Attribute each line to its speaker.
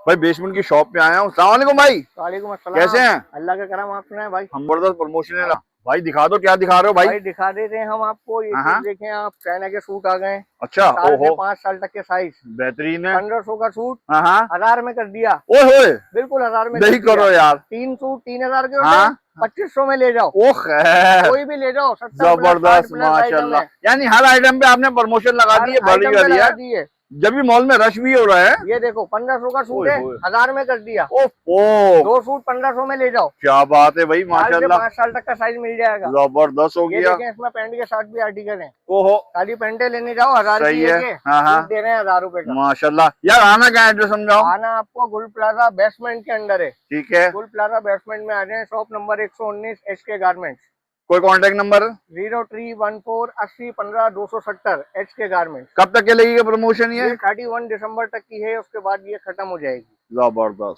Speaker 1: भाई बेसमेंट की शॉप पे आया हूँ। अस्सलाम वालेकुम भाई,
Speaker 2: वालेकुम अस्सलाम।
Speaker 1: कैसे हैं?
Speaker 2: अल्लाह का करम, आप सुनाए भाई।
Speaker 1: हम जबरदस्त प्रमोशन है। भाई दिखा दो, क्या दिखा रहे हो भाई?
Speaker 2: भाई दिखा देते हैं हम आपको, ये
Speaker 1: हाँ
Speaker 2: चीज
Speaker 1: हाँ।
Speaker 2: देखें आप। चाइना के सूट आ गए,
Speaker 1: अच्छा,
Speaker 2: 4 से
Speaker 1: ओहो
Speaker 2: 5 साल तक के साइज।
Speaker 1: बेहतरीन है।
Speaker 2: 1500 का सूट
Speaker 1: हाँ हाँ।
Speaker 2: 1000 में कर दिया।
Speaker 1: ओए होए,
Speaker 2: बिल्कुल 1000 में कर
Speaker 1: नहीं
Speaker 2: दिया।
Speaker 1: करो यार।
Speaker 2: 3 सूट 3000 के होते हैं,
Speaker 1: हाँ
Speaker 2: 2500 में ले जाओ।
Speaker 1: ओ खैर,
Speaker 2: कोई भी ले जाओ, 70 प्लस 60
Speaker 1: जबरदस्त
Speaker 2: प्लस आइटम
Speaker 1: माशाल्लाह।
Speaker 2: है।
Speaker 1: यानी हर आइटम पे आपने प्रमोशन लगा दी
Speaker 2: हर
Speaker 1: है, बड़ी
Speaker 2: आइटम पे
Speaker 1: वाली
Speaker 2: लगा
Speaker 1: है।
Speaker 2: दी है।
Speaker 1: जब भी मॉल में रश भी हो रहा है।
Speaker 2: ये देखो 1500 का सूट
Speaker 1: ओए
Speaker 2: है,
Speaker 1: होए,
Speaker 2: 1000 में कर दिया।
Speaker 1: ओफो,
Speaker 2: 2 सूट 1500 में ले जाओ।
Speaker 1: क्या बात है भाई
Speaker 2: 4 से
Speaker 1: माशाल्लाह,
Speaker 2: 5 साल तक का साइज मिल जाएगा।
Speaker 1: जबरदस्त हो
Speaker 2: ये
Speaker 1: गया।
Speaker 2: देखें, इसमें पैंट के साथ भी आर्टिकल है।
Speaker 1: ओहो
Speaker 2: खाली पैंटे लेने जाओ, 1000
Speaker 1: सही
Speaker 2: की
Speaker 1: है।
Speaker 2: एक है,
Speaker 1: हाँ हाँ
Speaker 2: सूट दे रहे हैं 1000 रुपए का।
Speaker 1: माशाल्लाह। यार आना क्या एड्रेस समझाओ।
Speaker 2: आना आपको गुल प्लाजा बेसमेंट के अंदर है।
Speaker 1: ठीक है,
Speaker 2: गुल प्लाजा बेसमेंट में आ जाए, शॉप नंबर 119 HK गारमेंट्स।
Speaker 1: कोई कांटेक्ट नंबर?
Speaker 2: 03148015 HK garments.
Speaker 1: कब तक के लगेगा प्रमोशन ये?
Speaker 2: ये 31 दिसंबर तक की है, उसके बाद ये खत्म हो जाएगी।
Speaker 1: जबरदस्त।